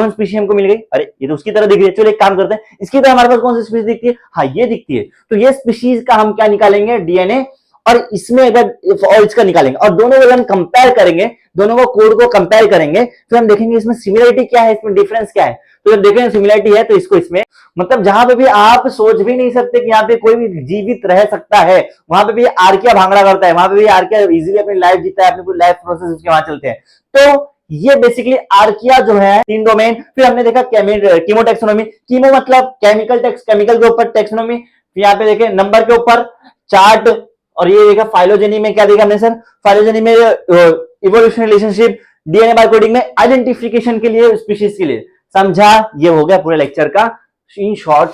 Species हमको मिल गई। अरे ये तो उसकी तरह दिख रही है, चलो एक काम करते हैं, इसकी तरह हमारे पास कौन सी स्पीशीज दिखती है, हाँ ये दिखती है। तो ये स्पीशीज का हम क्या निकालेंगे, डीएनए, और इसमें अगर और इसका निकालेंगे और दोनों को हम कंपेयर करेंगे, दोनों को कोड को कंपेयर करेंगे, फिर हम देखेंगे इसमें सिमिलरिटी क्या है, इसमें डिफरेंस क्या है। तो जब देखेंगे सिमिलरिटी है तो इसको इसमें, मतलब जहां पे भी आप सोच भी नहीं सकते कि यहाँ पे कोई भी जीवित रह सकता है, वहां पे भी आर्किया भांगड़ा करता है, वहां पे भी आर्किया इजीली अपनी लाइफ जीता है, अपनी पूरी लाइफ प्रोसेस उसके वहां चलते हैं। तो ये बेसिकली आर्किया जो है 3 डोमेन। फिर हमने देखा कीमोटेक्सोनॉमी, कीमो मतलब केमिकल के ऊपर, टेक्सोनॉमी यहाँ पे देखे नंबर के ऊपर, चार्ट, और ये देखा फाइलोजेनी में क्या देखा हमने सर, फाइलोजेनी में इवोल्यूशन रिलेशनशिप, डीएनए बारकोडिंग में आइडेंटिफिकेशन के लिए, स्पीशीज के लिए। समझा, ये हो गया पूरे लेक्चर का इन शॉर्ट।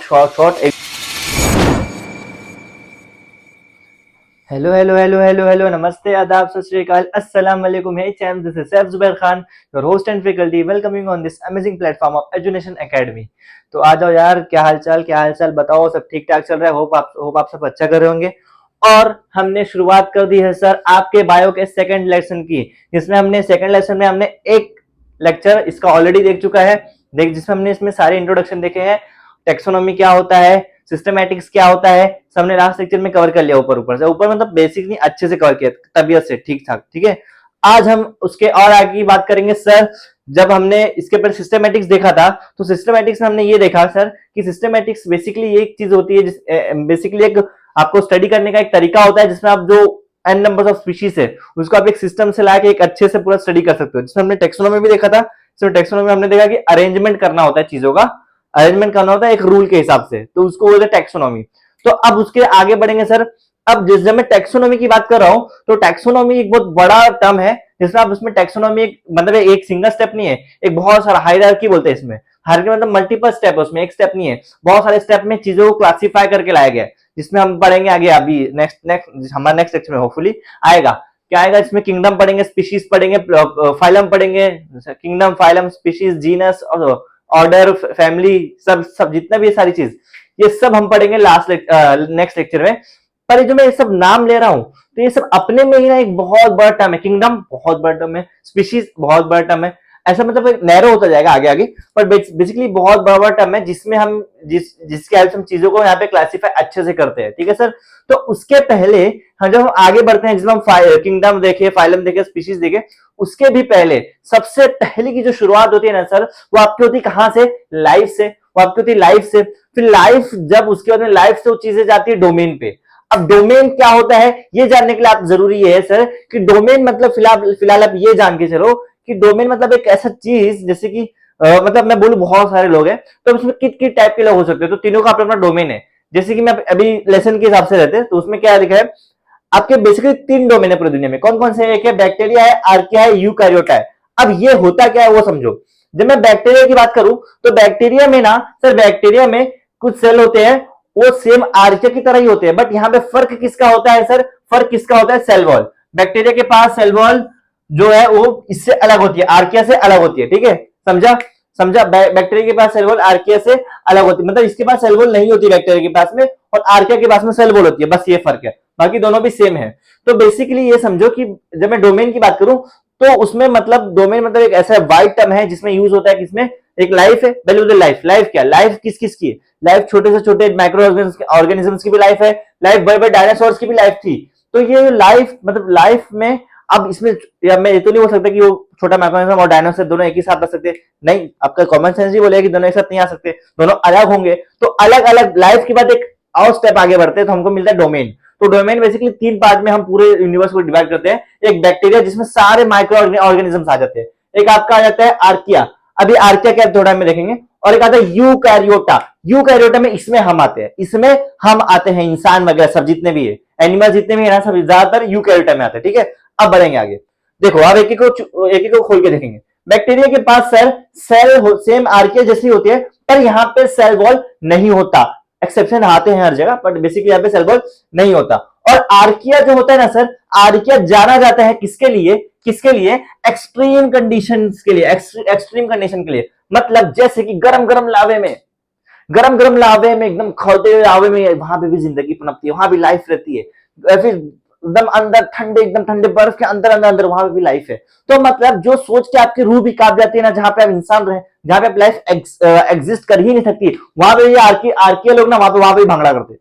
हेलो, नमस्ते, आदाब, सत श्री अकाल, अस्सलाम वालेकुम। Hey champs, this is Saif Zubair Khan, your host and faculty, welcoming on this amazing platform of Edunation Academy। तो आ जाओ यार, क्या हालचाल बताओ, सब ठीक ठाक चल रहा है? होप आप सब अच्छा कर रहे होंगे। और हमने शुरुआत कर दी है सर आपके बायो के सेकंड लेसन की, जिसमें सेकंड लेसन में हमने एक लेक्चर इसका ऑलरेडी देख चुका है, जिसमें हमने इसमें सारे इंट्रोडक्शन देखे हैं, टेक्सोनॉमी क्या होता है, सिस्टमैटिक्स क्या होता है, सबने लास्ट लेक्चर में कवर कर लिया, ऊपर मतलब बेसिक नहीं, अच्छे से कवर किया, तबीयत से ठीक ठाक। ठीक है, आज हम उसके और आगे की बात करेंगे सर। जब हमने इसके ऊपर सिस्टमैटिक्स देखा था, तो सिस्टमैटिक्स में हमने ये देखा सर कि सिस्टमैटिक्स बेसिकली ये एक चीज होती है, बेसिकली एक आपको स्टडी करने का एक तरीका होता है, जिसमें आप जो n नंबर ऑफ स्पीशीज है उसको आप एक सिस्टम से लाके एक अच्छे से पूरा स्टडी कर सकते हो। जिसमें हमने टेक्सोनॉमी भी देखा था, टेक्सोनॉमी में हमने देखा कि अरेंजमेंट करना होता है, चीजों का अरेंजमेंट करना होता है एक रूल के हिसाब से, तो उसको बोलते हैं टेक्सोनॉमी। तो अब उसके आगे बढ़ेंगे सर। अब जब मैं टेक्सोनॉमी की बात कर रहा हूं, तो टेक्सोनॉमी एक बहुत बड़ा टर्म है, जिसमें आप उसमें टेक्सोनॉमी एक मतलब एक सिंगल स्टेप नहीं है, एक बहुत सारा हायरार्की बोलते हैं इसमें। हायरार्की मतलब मल्टीपल स्टेप है, उसमें एक स्टेप नहीं है, बहुत सारे स्टेप में चीजों को क्लासिफाई करके लाया गया है, जिसमें हम पढ़ेंगे आगे, अभी नेक्स्ट हमारा नेक्स्ट लेक्चर में होपफुली आएगा। क्या आएगा इसमें, किंगडम पढ़ेंगे, स्पीशीज पढ़ेंगे, फाइलम पढ़ेंगे, किंगडम, फाइलम, स्पीशीज, जीनस और ऑर्डर, फैमिली, सब जितना भी ये सारी चीज, ये सब हम पढ़ेंगे नेक्स्ट लेक्चर में। पर जो मैं ये सब नाम ले रहा हूं, तो ये सब अपने में ही ना एक बहुत बड़ा टर्म है। किंगडम बहुत बड़ा टर्म है, स्पीशीज बहुत बड़ा टर्म है, ऐसा मतलब नैरो होता जाएगा आगे, पर बेसिकली बहुत बड़ा टर्म है, जिसमें हम जिसके हेल्प से हम चीजों को यहाँ पे क्लासिफाई अच्छे से करते हैं। ठीक है सर, तो उसके पहले जब हम आगे बढ़ते हैं, जिसमें हम किंगडम देखे, फाइलम देखे, स्पीशीज देखे, उसके भी पहले सबसे पहले की जो शुरुआत होती है ना सर, वो आपकी होती है कहां से, लाइफ से। वो आपकी होती है लाइफ से। फिर लाइफ, जब उसके बाद में लाइफ से वो चीजें जाती है डोमेन पे। अब डोमेन क्या होता है ये जानने के लिए आप जरूरी है सर कि डोमेन मतलब फिलहाल आप ये जान के चलो कि डोमेन मतलब एक ऐसा चीज, जैसे कि मतलब मैं बोलूं बहुत सारे लोग हैं, तो उसमें कित टाइप के लोग हो सकते हैं, तो तीनों का अपना अपना डोमेन है। जैसे कि मैं अभी लेसन के हिसाब से रहते हैं, तो उसमें क्या लिखा है आपके, बेसिकली 3 डोमेन है पूरी दुनिया में। कौन कौन से? एक है बैक्टीरिया है, आर्किया है, यूकैरियोटा है। अब ये होता क्या है वो समझो। जब मैं बैक्टीरिया की बात करूं, तो बैक्टीरिया में ना सर, बैक्टीरिया में कुछ सेल होते हैं, वो सेम आर्किया की तरह ही होते हैं, बट यहाँ पे फर्क किसका होता है सर, फर्क किसका होता है, सेल वॉल। बैक्टीरिया के पास सेल वॉल जो है वो इससे अलग होती है, आर्किया से अलग होती है। ठीक है, समझा बैक्टीरिया के पास सेल वॉल आर्किया से अलग होती है, मतलब इसके पास सेल वॉल नहीं होती बैक्टीरिया के पास में, और आर्किया के पास में सेल वॉल होती है, बस ये फर्क है, बाकी दोनों भी सेम है। तो बेसिकली ये समझो कि जब मैं डोमेन की बात करूं, तो उसमें मतलब डोमेन मतलब एक ऐसा वाइड टर्म है, जिसमें यूज होता है किसमें, एक लाइफ है, लाइफ क्या, लाइफ किस किस की है, लाइफ छोटे से छोटे माइक्रो ऑर्गेनिजम्स की भी लाइफ है, लाइफ बड़े बड़े डायनासोर्स की भी लाइफ थी। तो ये लाइफ मतलब लाइफ में, अब इसमें या मैं ये तो नहीं बोल सकता कि वो छोटा मैक्रोनिज्म और डायनासोर दोनों एक ही साथ आ सकते, नहीं, आपका कॉमन सेंस ही बोलेगा कि दोनों एक साथ नहीं आ सकते, दोनों अलग होंगे। तो अलग अलग लाइफ के बाद एक और स्टेप आगे बढ़ते हैं, तो हमको मिलता है डोमेन। तो डोमेन बेसिकली 3 पार्ट में हम पूरे यूनिवर्स को डिवाइड करते हैं। एक बैक्टीरिया, जिसमें सारे माइक्रो ऑर्गेनिजम्स आ जाते हैं, एक आपका आ जाता है आर्किया, अभी आर्किया क्या थोड़ा में देखेंगे, और एक आता है यूकैरियोटा। यूकैरियोटा में इसमें हम आते हैं, इंसान वगैरह सब जितने भी है, एनिमल जितने भी है ना, सब ज्यादातर यूकैरियोटा में आते हैं। ठीक है, अब बढ़ेंगे आगे, देखो आप एक एक को खोल के देखेंगे। बैक्टीरिया के पास सेल सेम आर्किया जैसी होती है, पर यहाँ पे सेल वॉल नहीं होता, एक्सेप्शन आते हैं हर जगह, बट बेसिकली यहाँ पे सेल वॉल नहीं होता। और आर्किया जो होता है ना सर, आर्किया जाना जाता है किसके लिए, एक्सट्रीम कंडीशंस के लिए, एक्सट्रीम कंडीशन के लिए, मतलब जैसे कि गरम गरम लावे में एकदम खौलते हुए लावे में, वहां पे भी जिंदगी पनपती है, वहां भी लाइफ रहती है। फिर एकदम अंदर ठंडे, एकदम ठंडे बर्फ के अंदर अंदर अंदर वहां पे भी लाइफ है। तो मतलब जो सोच के आपकी रूह भी कांप जाती है ना, जहां पे आप इंसान रहे, जहां पे आप लाइफ एग्जिस्ट कर ही नहीं सकती, वहां पे ये आर्किया लोग ना वहां पे भी भांगड़ा करते।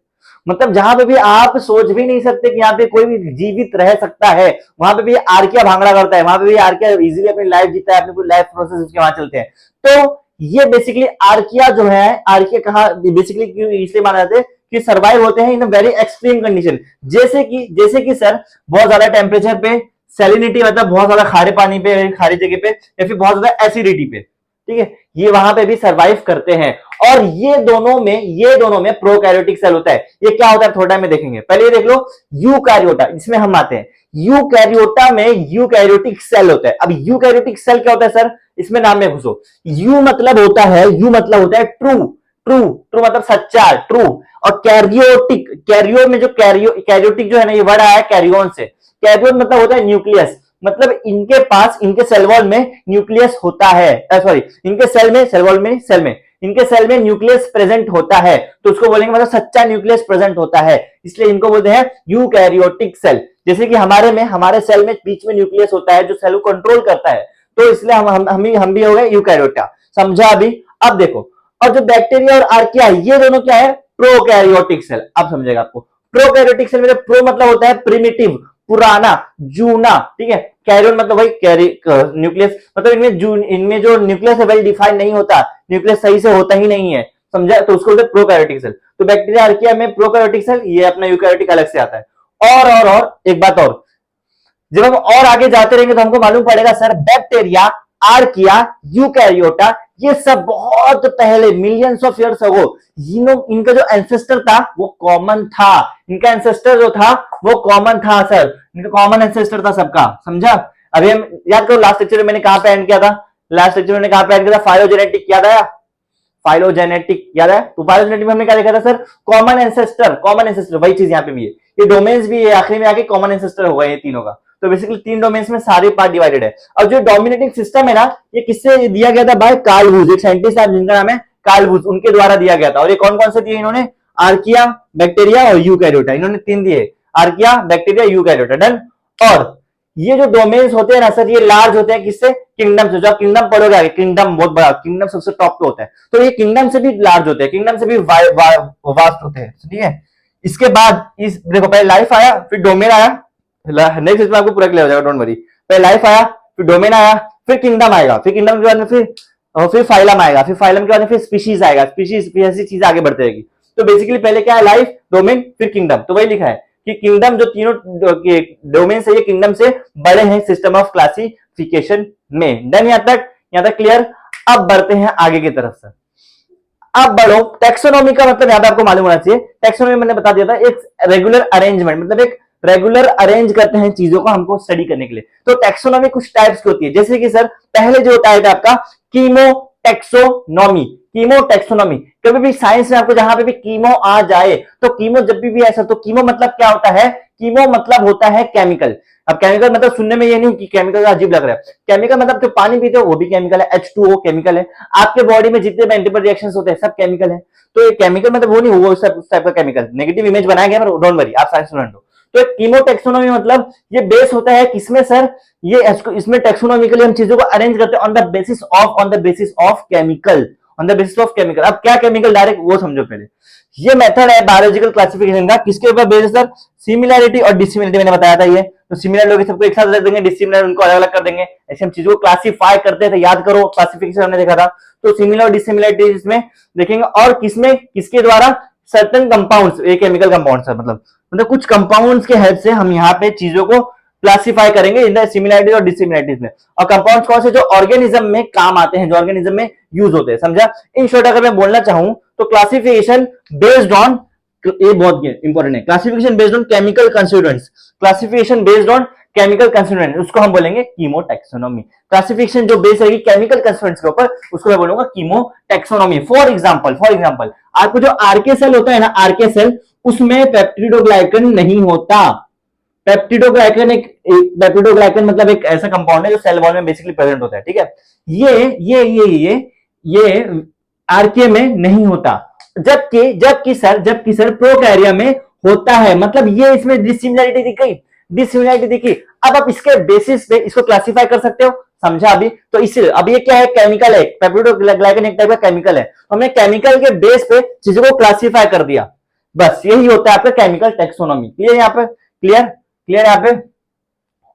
मतलब जहां पे भी आप सोच भी नहीं सकते कि यहाँ पे कोई भी जीवित रह सकता है, वहां पे भी आर्किया भांगड़ा करता है, वहां पे भी आर्किया इजीली अपनी लाइफ जीता है, अपनी पूरी लाइफ प्रोसेस उसके वहां चलते हैं। तो ये बेसिकली आर्किया जो है, आर्किया कहा बेसिकली क्यों इसलिए माना जाता है कि सर्वाइव होते हैं इन अ वेरी एक्सट्रीम कंडीशन। जैसे कि सर बहुत ज्यादा टेम्परेचर पे, सैलिनिटी मतलब बहुत ज्यादा खारे पानी पे, खारी जगह पे, या फिर बहुत ज्यादा एसिडिटी पे, ठीक है, ये वहां पे भी सर्वाइव करते हैं। और ये दोनों में प्रोकैरियोटिक सेल होता है। ये क्या होता है थोड़ा टाइम में देखेंगे। पहले ये देख लो यूकैरियोटा, इसमें हम आते हैं। यूकैरियोटा में यूकैरियोटिक सेल होता है। अब यूकैरियोटिक सेल क्या होता है सर, इसमें नाम में घुसो। यू मतलब होता है ट्रू, ट्रू मतलब सच्चा, ट्रू। और कैरियोटिक, कैरियो में जो कैरियोटिक जो है ना, ये वर्ड आया है कैरियोन से। कैरियोन मतलब होता है न्यूक्लियस, मतलब इनके पास, इनके सेल वॉल में न्यूक्लियस होता है, सॉरी इनके सेल में, सेल वॉल में, सेल में, इनके सेल में न्यूक्लियस प्रेजेंट होता है, तो उसको बोलेंगे मतलब सच्चा न्यूक्लियस प्रेजेंट होता है, इसलिए इनको बोलते हैं यूकैरियोटिक सेल। जैसे कि हमारे सेल में बीच में न्यूक्लियस होता है जो सेल को कंट्रोल करता है, तो इसलिए हम भी हो गए यूकैरियोटा। समझा अभी? अब देखो, और जो बैक्टीरिया और आर्किया, ये दोनों क्या है, प्रोकैरियोटिक सेल। अब समझेगा आपको। प्रोकैरियोटिक सेल में प्रो मतलब होता है प्रिमिटिव, पुराना, जूना, ठीक है। कैरियन मतलब वही न्यूक्लियस, मतलब इनमें जो न्यूक्लियस है वेल डिफाइन नहीं होता, न्यूक्लियस सही से होता ही नहीं है, समझा? तो उसको बोलते हैं प्रोकैरियोटिक सेल। तो बैक्टीरिया आर्किया में प्रोकैरियोटिक सेल, ये अपना यूकैरियोटिक अलग से आता है। और एक बात और, जब हम और आगे जाते रहेंगे तो हमको मालूम पड़ेगा सर बैक्टीरिया, आर्किया, यूकैरियोटा, ये सब बहुत पहले मिलियंस ऑफ ईयर्स अगो, इनका जो एंसेस्टर था वो कॉमन था। इनका एंसेस्टर जो था वो कॉमन था सर, इनका कॉमन एंसेस्टर था सबका, समझा? अभी हम याद करो लास्ट लेक्चर में मैंने कहां पे एंड किया था, लास्ट लेक्चर में मैंने कहां पे एंड किया था, फाइलोजेनेटिक, याद आया? फाइलोजेनेटिक याद है? तो फाइलोजेनेटिक में हमने क्या देखा था sir, common ancestor, common ancestor, वही चीज यहाँ पे भी है। ये डोमेन्स भी है, आखिरी में आके कॉमन एंसेस्टर होगा ये तीनों का। तो बेसिकली 3 डोमेन्स में सारे पार्ट डिवाइडेड है। और जो डोमिनेटिंग सिस्टम है ना, ये किससे दिया गया था? बाय कार्ल वुज, एक साइंटिस्ट है जिनका नाम है कार्ल वुज, उनके द्वारा दिया गया था। और ये कौन कौन से दिए इन्होंने? आर्किया, बैक्टीरिया और यूकैरियोटा, इन्होंने 3 दिए, आर्किया, बैक्टीरिया, यूकैरियोटा, डन। और ये जो डोमेन्स होते हैं ना सर, ये लार्ज होते हैं किससे? किंगडम से। जो आप किंगडम पढ़ोगे आगे, किंगडम बहुत बड़ा, किंगडम सबसे टॉप पे होता है, तो ये किंगडम से भी लार्ज होते हैं, किंगडम से भी वास्ट होते हैं, ठीक है। इसके बाद इस देखो, पहले लाइफ आया, फिर डोमेन आया, नेक्स्ट इसमें आपको पूरा क्लियर हो जाएगा, डोंट वरी। पहले लाइफ आया, फिर डोमेन आया, फिर किंगडम आएगा, फिर किंगडम के बाद में फिर फाइलम आएगा, फिर फाइलम के बाद में फिर स्पीशीज आएगा, स्पीशीज ऐसी चीज आगे बढ़ते रहेगी। तो बेसिकली पहले क्या है? लाइफ, डोमेन, फिर किंगडम। तो वही लिखा है कि किंगडम जो तीनों डोमेन से, ये किंगडम से बड़े हैं सिस्टम ऑफ क्लासिफिकेशन में। डन यहां तक क्लियर? अब बढ़ते हैं आगे की तरफ से। अब बढ़ो, टेक्सोनॉमी का मतलब यहां पे आपको मालूम होना चाहिए। टेक्सोनॉमी मैंने बता दिया था, एक रेगुलर अरेंजमेंट, मतलब एक रेगुलर अरेंज करते हैं चीजों को हमको स्टडी करने के लिए। तो टेक्सोनॉमी कुछ टाइप्स की होती है, जैसे कि सर पहले जो टाइप है आपका कीमोटेक्सोनॉमी। कीमोटेक्सोनॉमी, कभी भी साइंस में आपको जहां पे भी कीमो आ जाए, तो कीमो जब भी ऐसा, तो कीमो मतलब क्या होता है? कीमो मतलब होता है केमिकल। अब केमिकल मतलब सुनने में ये नहीं कि केमिकल का अजीब लग रहा है, केमिकल मतलब जो पानी पीते हो वो भी केमिकल है, H2O केमिकल है, आपके बॉडी में जितने भी एंटीबॉडी रिएक्शंस होते हैं सब केमिकल है। तो ये केमिकल मतलब वो नहीं, वो उस टाइप का केमिकल, नेगेटिव इमेज बनाया गया, डोंट वरी, आप साइंस स्टूडेंट हो। तो कीमोटेक्सोनॉमी मतलब ये बेस होता है किसमें सर? ये इसमें टेक्सोनॉमिकली हम चीजों को अरेंज करते हैं on the basis of chemical, on the basis of chemical. अब क्या केमिकल, डायरेक्ट वो समझो पहले। ये मेथड है बायोलॉजिकल क्लासिफिकेशन का, किसके ऊपर बेस्ड सर? सिमिलैरिटी और डिसिमिलैरिटी, मैंने बताया था ये। तो सिमिलर लोग सबको एक साथ रख देंगे, डिसिमिलर उनको अलग अलग कर देंगे, ऐसे हम चीजों को क्लासिफाई करते थे, याद करो क्लासिफिकेशन हमने देखा था। तो सिमिलर और डिसिमिलैरिटी इसमें देखेंगे, और किसमें, किसके द्वारा? सर्टेन कंपाउंड्स, एक केमिकल कंपाउंड सर, मतलब कुछ कंपाउंड्स के हेल्प से हम यहाँ पे चीजों को क्लासिफाई करेंगे इन द सिमिलैरिटीज और डिसिमिलैरिटीज में। और कंपाउंड्स कौन से? जो ऑर्गेनिज्म में काम आते हैं, जो ऑर्गेनिज्म में यूज होते हैं, समझा? इन शॉर्ट अगर मैं बोलना चाहूं तो क्लासिफिकेशन बेस्ड ऑन, ये बहुत इंपॉर्टेंट है, classification based on chemical constituents, classification based on chemical constituents, उसको हम बोलेंगे कीमोटेक्सोनॉमी। क्लासिफिकेशन जो बेस रहेगी केमिकल कंस्टिट्यूएंट्स के ऊपर, उसको मैं बोलूंगा कीमोटेक्सोनॉमी। फॉर एग्जांपल आपको जो आरके सेल होता है ना, आरके सेल, उसमें पेप्टिडोग्लाइकन नहीं होता। पेप्टिडोग्लाइकन मतलब एक ऐसा कंपाउंड है जो सेल वॉल में बेसिकली प्रेजेंट होता है, ठीक है। ये आर्किया में नहीं होता, जबकि सर प्रोकैरिया में होता है। मतलब ये इसमें डिसिमिलैरिटी दिख गई, डिसिमिलैरिटी दिखी। अब आप इसके बेसिस पे इसको क्लासिफाई कर सकते हो, समझा अभी? तो इसलिए अब ये क्या है, केमिकल है, पेप्टिडोग्लाइकन एक टाइप का केमिकल है, तो हमने केमिकल के बेस पे चीजों को क्लासिफाई कर दिया। बस यही होता है आपका केमिकल टेक्सोनॉमी। क्लियर यहाँ पे? क्लियर क्लियर यहाँ पे?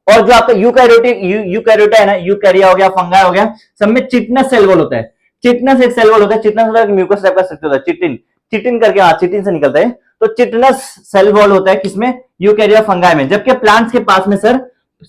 और जो आपका यूकैरियोटा है ना, यूकैरिया हो गया, फंगाई हो गया, सब में चिटनस सेल वॉल होता है। चिटनस एक सेल वॉल होता है, चिटनस होता है म्यूकस टाइप का स्ट्रक्चर होता है, चिटिन चिटिन करके, हाँ चिटिन से निकलता है। तो चिटनस सेल वॉल होता है किसमें? यूकैरिया फंगाई में। जबकि प्लांट्स के पास में सर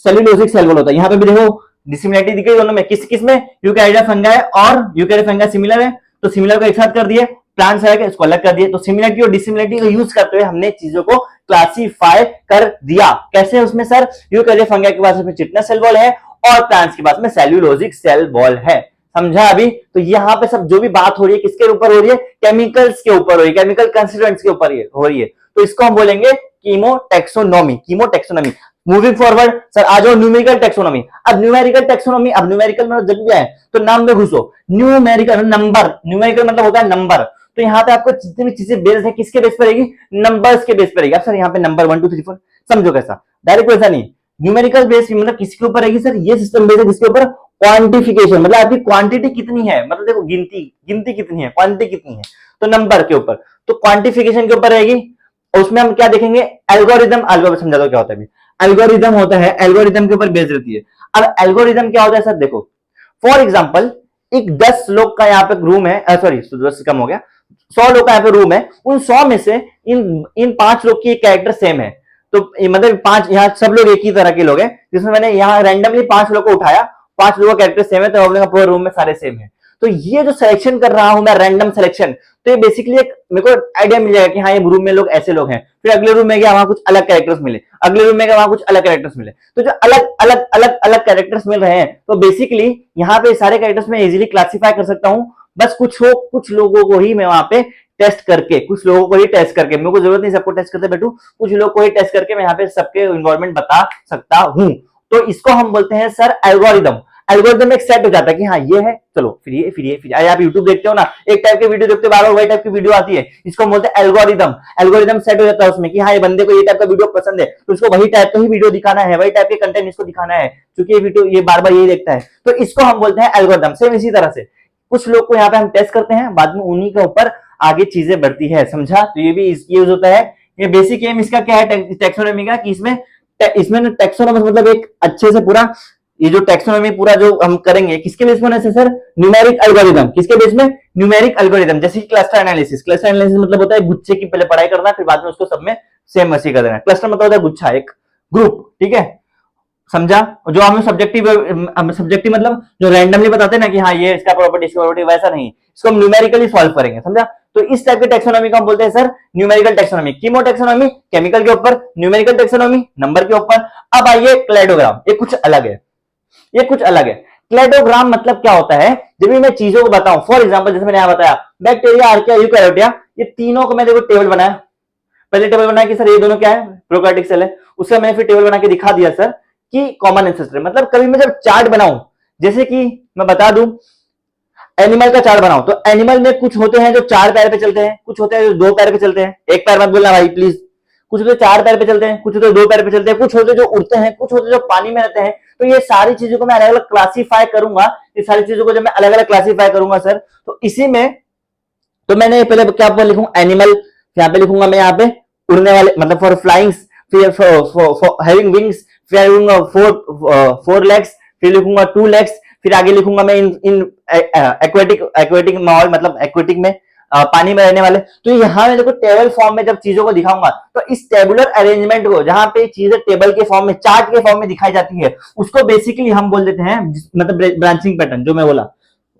सेल्यूलोजिक सेल वॉल होता है। यहाँ पे भी देखो डिसिमिलैरिटी दिख रही है दोनों में, किस में? यूकैरिया फंगाई और यूकैरिया फंगाई सिमिलर है, तो सिमिलर को एक साथ कर दिए, प्लांट्स है इसको अलग कर दिए। तो सिमिलरिटी और डिसिमिलरिटी को यूज करते हुए हमने चीजों को क्लासिफाई कर दिया। कैसे? उसमें सर यूकैरिया फंगाई के पास में चिटनस सेल वॉल है और प्लांट्स के पास में सेल्यूलोजिक सेल वॉल है। समझा अभी? तो यहाँ पे सब जो भी बात हो रही है किसके ऊपर हो रही है? केमिकल्स के ऊपर हो रही है, केमिकल कंस्टिट्यूएंट्स के ऊपर हो रही है। तो इसको हम बोलेंगे कीमोटेक्सोनॉमी। कीमोटेक्सोनॉमी। मूविंग फॉरवर्ड सर आ जाओ न्यूमेरिकल टेक्सोनॉमी। अब न्यूमेरिकल टेक्सोनॉमी, अब न्यूमेरिकल में जब भी आए तो नाम में घुसो। न्यूमेरिकल नंबर, न्यूमेरिकल मतलब होता है नंबर। तो यहाँ पे आपको जितनी भी चीजें बेस्ड है किसके बेस पर रहेगी? नंबर्स के बेस पर रहेगी। अब सर यहाँ पे नंबर 1 2 3 4 समझो कैसा, डायरेक्ट वैसा नहीं। न्यूमेरिकल बेस मतलब किसके ऊपर रहेगी सर? ये सिस्टम बेस है किसके ऊपर? क्वांटिफिकेशन, मतलब आपकी क्वांटिटी कितनी है, मतलब देखो गिनती कितनी है, क्वांटिटी कितनी है, तो नंबर के ऊपर। तो क्वांटिफिकेशन के ऊपर रहेगी। उसमें हम क्या देखेंगे? एल्गोरिदम। एल्गोरिदम समझा दो क्या होता है? एल्गोरिदम होता है, एल्गोरिदम के ऊपर बेस रहती है। अब एल्गोरिदम क्या होता है सर? देखो फॉर एग्जाम्पल एक 10 लोग का यहाँ पे रूम है, सॉरी 10 कम हो गया, 100 लोग का यहाँ पे रूम है। उन 100 में से इन 5 लोग की कैरेक्टर सेम है। तो मतलब 5 यहाँ सब लोग एक ही तरह के लोग हैं, जिसमें मैंने यहाँ रैंडमली 5 लोग को उठाया, 5 लोगों का कैरेक्टर सेम है, तो हम लोग पूरे रूम में सारे सेम है। तो ये जो सिलेक्शन कर रहा हूं मैं, रैंडम सिलेक्शन, तो ये बेसिकली एक मेरे को आइडिया मिल जाएगा कि हाँ ये रूम में लोग ऐसे लोग हैं। फिर अगले रूम में गया वहां कुछ अलग कैरेक्टर्स मिले, अगले रूम में गया वहां कुछ अलग कैरेक्टर्स मिले। तो जो अलग अलग अलग अलग कैरेक्टर्स मिल रहे हैं, तो बेसिकली यहाँ पे सारे कैरेक्टर्स में इजीली क्लासिफाई कर सकता हूँ। बस कुछ लोगों को ही मैं वहां पे टेस्ट करके, कुछ लोगों को ही टेस्ट करके, मेरे को जरूरत नहीं सबको टेस्ट करते बैठू, कुछ लोगों को ही टेस्ट करके मैं यहाँ पे सबके इन्वायरमेंट बता सकता हूं। तो इसको हम बोलते हैं सर एल्गोरिदम। एल्गोरिदम एक सेट हो जाता है कि हाँ ये है, चलो फिर ये फिर ये फिर ये। आप यूट्यूब देखते हो ना, एक टाइप के वीडियो देखते हो, बार-बार वही टाइप की वीडियो आती है, इसको बोलते हैं एल्गोरिदम। एल्गोरिदम सेट हो जाता है उसमें कि हाँ ये बंदे को ये टाइप का वीडियो पसंद है, तो उसको वही टाइप का ही वीडियो दिखाना है, वही टाइप के कंटेंट इसको दिखाना है, क्योंकि ये वीडियो ये बार-बार यही देखता है। तो इसको हम बोलते हैं एल्गोरिदम। सेम इसी तरह से कुछ लोग को यहाँ पे हम टेस्ट करते हैं, बाद में उन्हीं के ऊपर आगे चीजें बढ़ती है। समझा? तो ये भी यूज होता है। ये बेसिक एम इसका क्या है टेक्सोनॉमी का, कि इसमें टेक्सोनॉमी मतलब एक अच्छे से पूरा ये जो टेक्सोनॉमी पूरा जो हम करेंगे किसके बेस में सर? Numeric algorithm. किसके बेस में? Numeric algorithm. जैसे कि क्लस्टर एनालिसिस। क्लस्टर एनालिसिस मतलब होता है गुच्छे की पहले पढ़ाई करना, फिर बाद में उसको सब में सेम वैसे कर देना। क्लस्टर मतलब होता है गुच्छा, एक ग्रुप, ठीक है? समझा? जो हमें सब्जेक्टिव मतलब जो रैंडमली बताते हैं ना कि हाँ ये इसका प्रॉपर्टी इसका प्रॉपर्टी, वैसा नहीं, इसको हम न्यूमेरिकली सॉल्व करेंगे। समझा? तो इस टाइप के टेक्सोनॉमी को हम बोलते हैं सर न्यूमेरिकल टेक्सोनॉमी। कीमोटेक्सोनॉमी केमिकल के ऊपर, न्यूमेरिकल टेक्सोनॉमी नंबर के ऊपर। अब आइए क्लेडोग्राम, ये कुछ अलग है, ये कुछ अलग है। क्लेडोग्राम मतलब क्या होता है? जब भी मैं चीजों को बताऊं, फॉर एग्जांपल जैसे मैंने यहां बताया बैक्टीरिया, आर्किया, यूकैरियोटा, ये तीनों को मैं देखो टेबल बनाया। पहले टेबल बनाया कि सर ये दोनों क्या है? प्रोकैरियोटिक सेल है। उससे मैंने फिर टेबल बना के दिखा दिया सर कि कॉमन एंसेस्टर। मतलब कभी मैं जब चार्ट बनाऊं, जैसे कि मैं बता दूं एनिमल का चार्ट बनाऊं, तो एनिमल में कुछ होते हैं जो 4 पैर पे चलते हैं, कुछ होते हैं जो 2 पैर पे चलते हैं। एक पैर मत बोलना भाई प्लीज। कुछ होते 4 पैर पे चलते हैं, कुछ होते 2 पैर पे चलते हैं, कुछ होते जो उड़ते हैं, कुछ होते जो पानी में रहते हैं। तो ये सारी चीजों को मैं अलग अलग क्लासीफाई करूंगा। ये सारी चीजों को जब मैं अलग अलग क्लासीफाई करूंगा सर, तो इसी में तो मैंने पहले क्या लिखूंगा? एनिमल, यहाँ पे लिखूंगा मैं यहाँ पे उड़ने वाले, मतलब फॉर फ्लाइंग, फिर फॉर हैविंग विंग्स, फिर लिखूंगा 4 लेग्स, फिर लिखूंगा 2 लेग्स, फिर आगे लिखूंगा मैं इन एक्वेटिक माहौल, मतलब एक्वेटिक में पानी में रहने वाले। तो यहाँ मैं देखो टेबल फॉर्म में जब चीजों को दिखाऊंगा, तो इस टेबुलर अरेंजमेंट को, जहां पे चीजें टेबल के फॉर्म में, चार्ट के फॉर्म में दिखाई जाती है, उसको बेसिकली हम बोल देते हैं, मतलब ब्रांचिंग पैटर्न जो मैं बोला,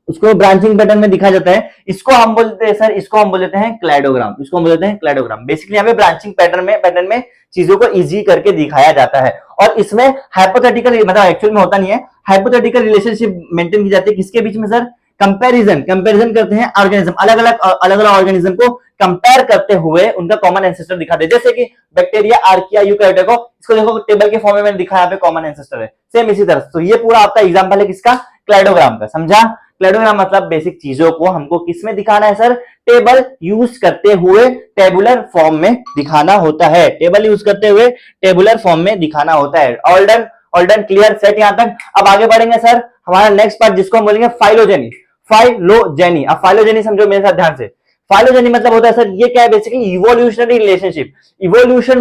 उसको ब्रांचिंग पैटर्न में दिखा जाता है। इसको हम बोलते हैं सर, इसको हम बोल देते हैं क्लैडोग्राम। इसको हम बोलते हैं क्लैडोग्राम। बेसिकली हमें ब्रांचिंग पैटर्न में चीजों को इजी करके दिखाया जाता है। और इसमें हाइपोथेटिकल, मतलब एक्चुअल में होता नहीं है, हाइपोथेटिकल रिलेशनशिप मेंटेन की जाती है किसके बीच में सर? कंपैरिजन करते हैं ऑर्गेनिज्म, अलग अलग ऑर्गेनिज्म को कंपेयर करते हुए उनका कॉमन एंसेस्टर दिखाते हैं। जैसे कि बैक्टीरिया, आर्किया, यूकैरियोटा को, इसको देखो टेबल के फॉर्म में मैंने दिखाया, पे कॉमन एंसेस्टर है। सेम इसी तरह। तो ये पूरा आपका एग्जांपल है किसका? क्लैडोग्राम का। समझा? क्लेडोग्राम मतलब बेसिक चीजों को हमको किस में दिखाना है सर, टेबल यूज करते हुए टेबुलर फॉर्म में दिखाना होता है, टेबल यूज करते हुए टेबुलर फॉर्म में दिखाना होता है। All done, all done, clear, set यहां तक। अब आगे बढ़ेंगे सर, हमारा नेक्स्ट पार्ट जिसको हम बोलेंगे फाइलोजेनी। फाइलोजेनी, अब फाइलोजेनी समझो मेरे साथ ध्यान से। फाइलोजेनी मतलब होता है सर, ये क्या है बेसिकली, इवोल्यूशनरी रिलेशनशिप। इवोल्यूशन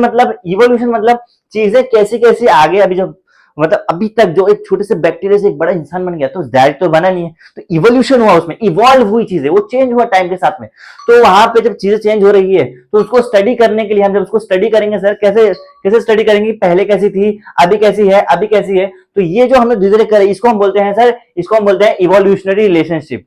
मतलब चीजें कैसी कैसी आगे, अभी जो मतलब अभी तक जो एक छोटे से बैक्टीरिया से एक बड़ा इंसान बन गया, तो डायरेक्ट तो बना नहीं है, तो इवोल्यूशन हुआ, उसमें इवॉल्व हुई चीजें, वो चेंज हुआ टाइम के साथ में। तो वहां पे जब चीजें चेंज हो रही है तो उसको स्टडी करने के लिए हम जब उसको स्टडी करेंगे सर, कैसे कैसे स्टडी करेंगे, पहले कैसी थी, अभी कैसी है, अभी कैसी है, तो ये जो हमने धीरे धीरे करे, इसको हम बोलते हैं सर, इसको हम बोलते हैं इवोल्यूशनरी रिलेशनशिप।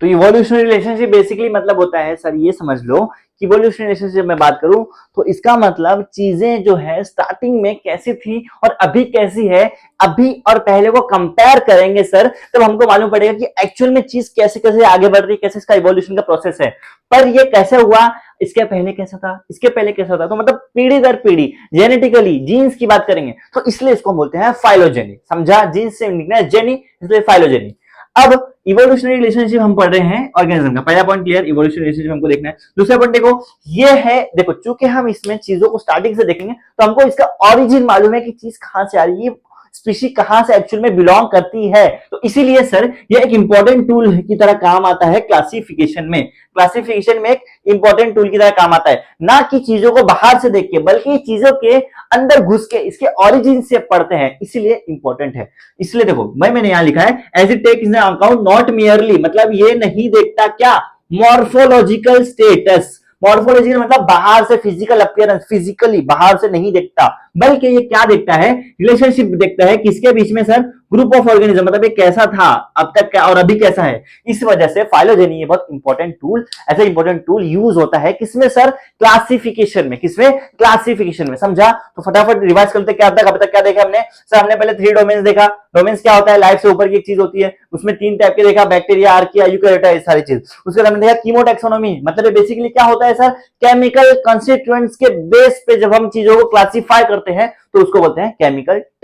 तो इवोल्यूशनरी रिलेशनशिप बेसिकली मतलब होता है सर, ये समझ लो कि इवोल्यूशनरी रिलेशनशिप में बात करूं तो इसका मतलब चीजें जो है स्टार्टिंग में कैसी थी और अभी कैसी है, अभी और पहले को कंपेयर करेंगे सर, तब हमको मालूम पड़ेगा कि एक्चुअल में चीज कैसे कैसे आगे बढ़ रही है, कैसे इसका इवोल्यूशन का प्रोसेस है। पर ये कैसे हुआ, इसके पहले कैसा था, इसके पहले कैसा था, तो मतलब पीढ़ी दर पीढ़ी जेनेटिकली जीन्स की बात करेंगे, तो इसलिए इसको बोलते हैं फाइलोजेनी। समझा, जीन्स से निकला है जेनी, इसलिए फाइलोजेनी। अब इवोल्यूशनरी रिलेशनशिप हम पढ़ रहे हैं ऑर्गेनिज्म का, पहला पॉइंट क्लियर, इवोल्यूशनरी रिलेशनशिप हमको देखना है। दूसरा पॉइंट देखो, ये है, देखो चूंकि हम इसमें चीजों को स्टार्टिंग से देखेंगे तो हमको इसका ओरिजिन मालूम है कि चीज कहां से आ रही है, स्पीशी कहां से एक्चुअल में बिलोंग करती है। तो इसीलिए सर ये एक इंपॉर्टेंट टूल की तरह काम आता है क्लासिफिकेशन में, क्लासिफिकेशन में एक इंपॉर्टेंट टूल की तरह काम आता है, ना कि चीजों को बाहर से देख के, बल्कि चीजों के अंदर घुस के इसके ओरिजिन से पढ़ते हैं, इसलिए इंपॉर्टेंट है। इसलिए देखो मैंने यहां लिखा है, as it take in account not merely, मतलब ये नहीं देखता क्या, मॉर्फोलॉजिकल स्टेटस, मॉर्फोलॉजिकल मतलब बाहर से फिजिकल अपीयरेंस, फिजिकली बाहर से नहीं देखता, बल्कि ये क्या देखता है, रिलेशनशिप देखता है किसके बीच में सर, ग्रुप ऑफ ऑर्गेनिज्म, मतलब ये कैसा था अब तक क्या और अभी कैसा है। इस वजह से फाइलोजेनी ये बहुत इंपॉर्टेंट टूल, ऐसा इंपॉर्टेंट टूल यूज होता है किसमें सर, क्लासिफिकेशन में, किसमें, क्लासिफिकेशन में। समझा, तो फटाफट रिवाइज करते, क्या तक अब तक क्या देखा हमने सर, हमने पहले 3 डोमेन्स देखा। डोमेन्स क्या होता है, लाइफ से ऊपर की एक चीज होती है, उसमें 3 टाइप के देखा, बैक्टीरिया, आर्किया, यूकेरियोटा, ये सारी चीज। उसके बाद हमने देखा कीमोटैक्सोनॉमी, मतलब बेसिकली क्या होता है सर, केमिकल कंस्टिट्यूएंट्स के बेस पे जब हम चीजों को क्लासिफाई करते हैं तो उसको बोलते हैं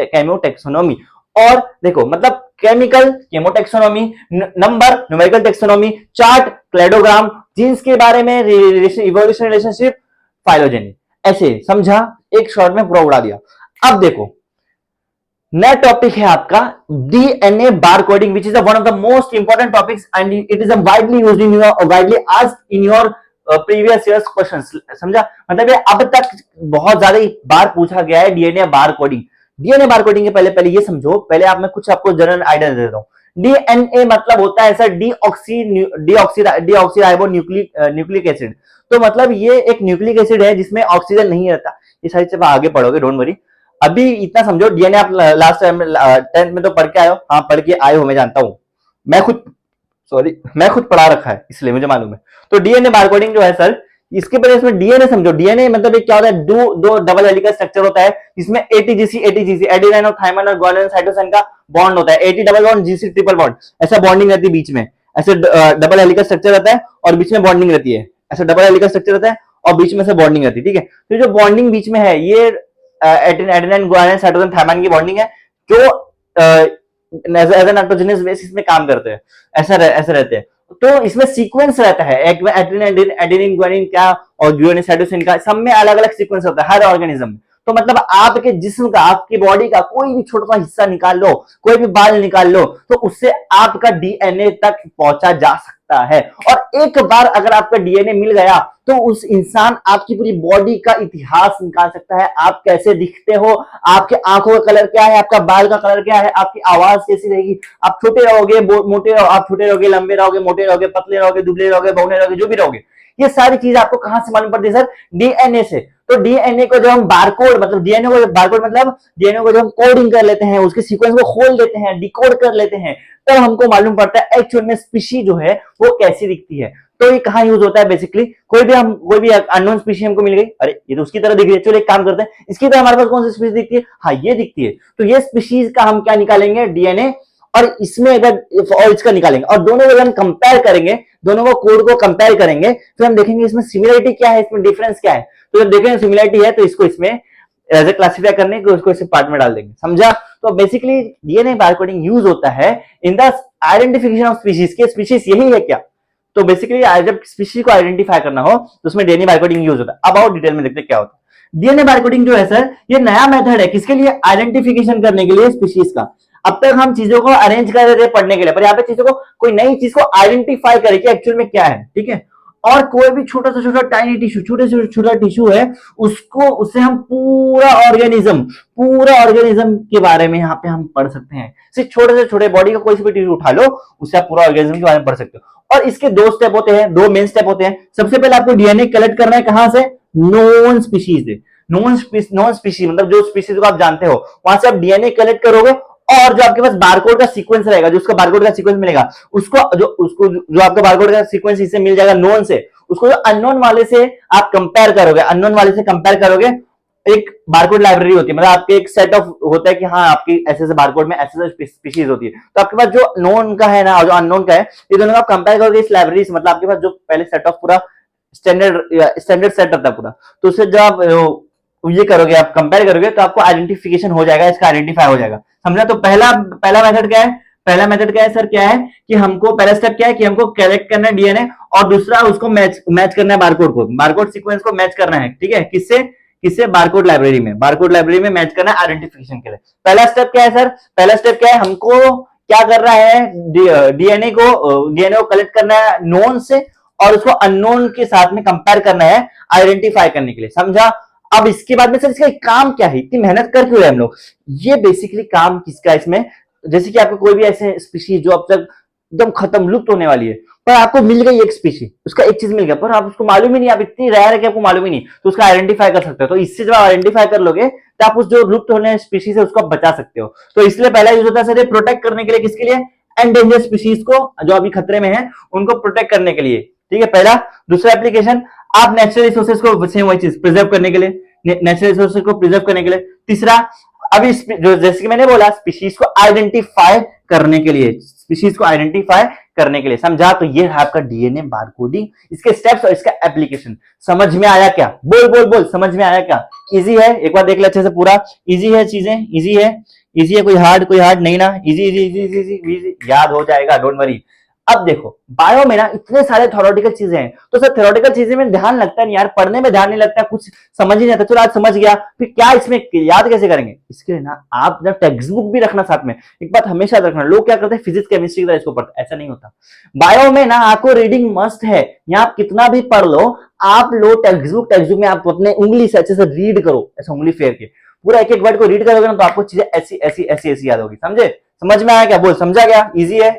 केमियोटैक्सोनॉमी। और देखो मतलब chemical, chemotaxonomy, number, numerical taxonomy, chart, cladogram, genes के बारे में, इवोल्यूशन रिलेशनशिप, फाइलोजेनी, ऐसे समझा, एक शॉर्ट में पूरा उड़ा दिया। अब देखो नया टॉपिक है आपका DNA barcoding, which is one of the most important topics and it is widely used in your, widely asked in your previous years questions. समझा, मतलब ये अब तक बहुत ज्यादा बार पूछा गया है डीएनए बार कोडिंग। डीएनए बार कोडिंग के पहले ये समझो, पहले आप मैं कुछ आपको जनरल आइडिया दे देता हूं। डीएनए मतलब होता है सर डीऑक्सीराइबो न्यूक्लिक एसिड। तो मतलब ये एक न्यूक्लिक एसिड है जिसमें ऑक्सीजन नहीं रहता। ये सारी चीजें आगे पढ़ोगे, डोंट वरी। अभी इतना समझो, डीएनए आप लास्ट टाइम 10th में तो पढ़ के आए हो, हाँ पढ़ के आए हो, मैं जानता हूं, मैं खुद पढ़ा रखा है, इसलिए मुझे मालूम है। तो डीएनए बारकोडिंग जो है सर, इसके पहले इसमें डीएनए समझो, डीएनए मतलब एक क्या होता है, दो डबल हेलिकल स्ट्रक्चर होता है, इसमें एटीजीसी एडेनाइन और थाइमाइन और गुआनिन साइटोसिन का बॉन्ड होता है, eighty double bond GC triple bond, ऐसा बॉन्डिंग रहती है बीच में, ऐसे डबल हेलिकल स्ट्रक्चर रहता है और बीच में बॉन्डिंग रहती है, ऐसा डबल हेलिकल स्ट्रक्चर रहता है और बीच में से बॉन्डिंग रहती है, ठीक है। तो जो बॉन्डिंग बीच में है ये एडेनाइन गुआनिन साइटोसिन थाइमाइन की बॉन्डिंग है, जो एज एन नाइट्रोजनस बेसिस में काम करते हैं, ऐसा रहते हैं। तो इसमें सीक्वेंस रहता है, एडेनिन गुआनिन का और गुआनिन साइटोसिन का, सब में अलग अलग सीक्वेंस होता है हर ऑर्गेनिज्म में। तो मतलब आपके जिस्म का, आपकी बॉडी का कोई भी छोटा सा हिस्सा निकाल लो, कोई भी बाल निकाल लो, तो उससे आपका डीएनए तक पहुंचा जा सकता है। और एक बार अगर आपका डीएनए मिल गया तो उस इंसान आपकी पूरी बॉडी का इतिहास निकाल सकता है, आप कैसे दिखते हो, आपके आंखों का कलर क्या है, आपका बाल का कलर क्या है, आपकी आवाज कैसी रहेगी, आप छोटे रहोगे मोटे रहो, आप छोटे रहोगे लंबे रहोगे, मोटे रहोगे पतले रहोगे, दुबले रहोगे बौने रहोगे, जो भी रहोगे, ये सारी चीज आपको कहां से मालूम पड़ती है सर, डीएनए से। तो डीएनए को जब हम बारकोड, मतलब डीएनए को बारकोड मतलब डीएनए को जब हम कोडिंग कर लेते हैं, उसके सीक्वेंस को खोल देते हैं, डिकोड कर लेते हैं, तब तो हमको मालूम पड़ता है एक्चुअल में स्पीशी जो है वो कैसी दिखती है। तो ये कहां यूज होता है बेसिकली, कोई भी अननोन स्पीशी हमको मिल गई, अरे ये तो उसकी तरह दिख रही है, चलो एक काम करते हैं, इसकी तरह हमारे पास कौन सी स्पीशी दिखती है, हाँ ये दिखती है, तो ये स्पीशीज का हम क्या निकालेंगे, डीएनए, और इसमें अगर और इसका निकालेंगे और दोनों को हम कंपेयर करेंगे, दोनों को कोड को कंपेयर करेंगे, फिर हम देखेंगे इसमें सिमिलरिटी क्या है, इसमें डिफरेंस क्या है। तो जब देखेंगे सिमिलरिटी है तो इसको इसमें एज ए क्लासिफाई करने के उसको इस पार्ट में डाल देंगे, समझा। तो बेसिकली डीएनए बारकोडिंग यूज होता है in the identification of species के स्पीशीज यही है क्या। तो बेसिकली जब स्पीशीज को आइडेंटिफाई करना हो तो उसमें डीएनए बारकोडिंग यूज होता है। अब आओ डिटेल में देखते क्या होता है। डीएनए बारकोडिंग जो है सर, ये नया मेथड है किसके लिए, आइडेंटिफिकेशन करने के लिए स्पीशीज का। अब तक हम चीजों को अरेंज कर रहे थे पढ़ने के लिए, पर यहाँ पे चीजों को, कोई नई चीज को आइडेंटिफाई करे कि एक्चुअल में क्या है, ठीक है। और कोई भी छोटा से छोटा टाइनी टिश्यू, छोटे से छोटा टिश्यू है, उसको उससे हम पूरा ऑर्गेनिज्म के बारे में यहाँ पे हम पढ़ सकते हैं। सिर्फ छोटे से छोटे बॉडी का कोई सी भी टिश्यू उठा लो, उससे आप पूरा ऑर्गेनिज्म के बारे में पढ़ सकते हो। और इसके दो स्टेप होते हैं, दो मेन स्टेप होते हैं। सबसे पहले आपको डीएनए कलेक्ट करना है, कहां से, नोन स्पीशीज से। नोन स्पीशीज मतलब जो स्पीशीज को आप जानते हो, वहां से आप डीएनए कलेक्ट करोगे, और जो आपके पास बारकोड का सीक्वेंस रहेगा, जो उसका बारकोड का सीक्वेंस मिलेगा, उसको जो आपका बारकोड का सीक्वेंस इससे मिल जाएगा नोन से, उसको जो अननोन वाले से आप कंपेयर करोगे, अननोन वाले से कंपेयर करोगे। एक बारकोड लाइब्रेरी होती है, मतलब आपके एक सेट ऑफ होता है कि हाँ आपकी ऐसे बारकोड में ऐसे स्पीशीज होती है। तो आपके पास जो नोन का है ना और जो अननोन का है, ये दोनों का आप कंपेयर करोगे इस लाइब्रेरी से। मतलब आपके पास जो पहले सेट ऑफ पूरा स्टैंडर्ड सेट रहता है पूरा, तो उससे जब आप ये करोगे, आप कंपेयर करोगे, तो आपको आइडेंटिफिकेशन हो जाएगा, इसका आइडेंटिफाई हो जाएगा, समझा। तो पहला मेथड क्या है, पहला मेथड क्या है सर, क्या है कि हमको पहला स्टेप क्या है कि हमको कलेक्ट करना है डीएनए, और दूसरा उसको मैच करना है बारकोड को, बारकोड सीक्वेंस को मैच करना है, ठीक है। किससे बारकोड लाइब्रेरी में मैच करना है आइडेंटिफिकेशन के लिए। पहला स्टेप क्या है सर, पहला स्टेप क्या है, हमको क्या कर रहा है, डीएनए को कलेक्ट करना है नोन से, और उसको अननोन के साथ में कंपेयर करना है आइडेंटिफाई करने के लिए, समझा। अब इसके बाद में सर इसका काम क्या है, इतनी मेहनत कर क्यों रहे हम लोग, ये बेसिकली काम किसका इसमें, जैसे कि आपको कोई भी ऐसे स्पीशीज जो अब तक एकदम खत्म लुप्त होने वाली है, पर आपको मिल गई एक स्पीशीज, उसका एक चीज मिल गया, पर आप उसको मालूम ही नहीं, आप इतनी रेयर है कि आपको मालूम ही नहीं, तो उसका आइडेंटिफाई कर सकते हो। तो इससे जब आइडेंटिफाई कर लोगे तो आप उस जो लुप्त होने स्पीशीज है उसको आप बचा सकते हो। तो इसलिए पहला यूज होता है सर प्रोटेक्ट करने के लिए, किसके लिए, एंडेंजर्ड स्पीशीज को, जो अभी खतरे में है उनको प्रोटेक्ट करने के लिए, ठीक है, पहला। दूसरा एप्लीकेशन, आप नेचुरल रिसोर्सेज को सेम वही चीज प्रिजर्व करने के लिए, नेचुरल रिसोर्सेज को प्रिजर्व करने के लिए। तीसरा, अभी जो जैसे कि मैंने बोला, स्पीशीज को आइडेंटिफाई करने के लिए, स्पीशीज को आइडेंटिफाई करने के लिए, समझा। तो ये है आपका डीएनए बारकोडिंग, इसके स्टेप्स और इसका एप्लीकेशन। समझ में आया क्या, बोल समझ में आया क्या, इजी है, एक बार देख ले अच्छे से पूरा, इजी है चीजें, इजी है, कोई हार्ड नहीं ना, इजी याद हो जाएगा, डोंट वरी। अब देखो बायो में ना इतने सारे थ्योरेटिकल चीजें हैं, तो सर थ्योरेटिकल चीजें में ध्यान लगता नहीं यार, पढ़ने में ध्यान नहीं लगता, कुछ समझ ही नहीं आता। चलो आज समझ गया, फिर क्या इसमें याद कैसे करेंगे, इसके लिए ना आप जब टेक्स्ट बुक भी रखना साथ में, एक बात हमेशा रखना, लोग क्या करते हैं फिजिक्स केमिस्ट्री की तरह इसको पढ़ते, ऐसा नहीं होता। बायो में ना आपको रीडिंग मस्ट है, यहाँ आप कितना भी पढ़ लो, आप लो टेक्स्ट बुक में आप अपने उंगली से अच्छे से रीड करो, ऐसा उंगली फेर के पूरा एक एक वर्ड को रीड करोगे ना, तो आपको चीजें ऐसी याद होगी, समझे। समझ में आया क्या, बोल समझा क्या, इजी है,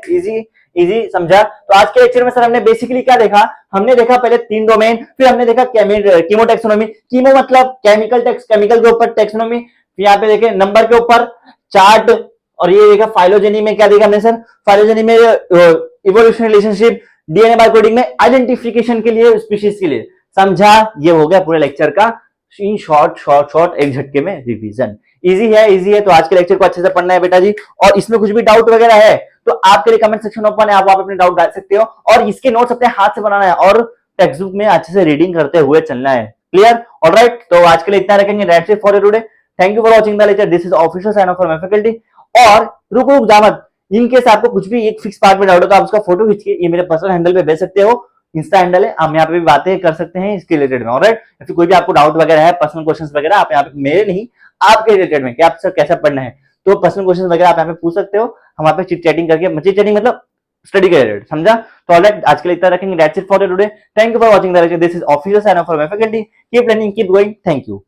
इजी समझा। तो आज के लेक्चर में सर हमने बेसिकली क्या देखा, हमने देखा पहले 3 डोमेन, फिर हमने देखा कीमो टेक्सोनॉमी, कीमो मतलब केमिकल के ऊपर टेक्सोनॉमी, यहाँ पे देखे नंबर के ऊपर चार्ट, और ये देखा फाइलोजेनी में क्या देखा हमने सर, फाइलोजेनी में इवोल्यूशन रिलेशनशिप, डीएनए बारकोडिंग में आइडेंटिफिकेशन के लिए, स्पीशीज के लिए, समझा। ये हो गया पूरे लेक्चर का इन शॉर्ट एक झटके में रिवीजन। इजी है, तो आज के लेक्चर को अच्छे से पढ़ना है बेटा जी। और इसमें कुछ भी डाउट वगैरह है तो आपके लिए कमेंट सेक्शन ओपन है, आप अपने डाउट डाल सकते हो, और इसके नोट्स अपने हाथ से बनाना है, और टेक्स्ट बुक में अच्छे से रीडिंग करते हुए चलना है, क्लियर, ऑलराइट। तो आज के लिए इतना रखेंगे, that's it for today, thank you for watching the lecture, this is official sign off for my faculty. और रुक जा मत, इन केस आपको कुछ भी एक फिक्स पार्ट में डाउट हो तो आप उसका फोटो खींच के ये मेरे पर्सनल हैंडल पे भेज सकते हो, इंस्टा हैंडल है, हम यहाँ पे भी बातें कर सकते हैं इसके रिलेटेड में, ऑलराइट। फिर कोई भी आपको डाउट वगैरह है, पर्सनल क्वेश्चंस वगैरह, आप यहाँ पे, मेरे नहीं आपके रिलेटेड में, कि आप सर कैसा पढ़ना है, तो पर्सनल क्वेश्चंस वगैरह आप यहाँ पे पूछ सकते हो, हम यहाँ पे चिट चैटिंग करके, चिट चैटिंग मतलब स्टडी के रिलेटेड, समझा। तो ऑलराइट, आज के लिए इतना रखेंगे, that's it for today, thank you for watching the lecture, this is official sign off for my faculty, keep learning, keep going, thank you.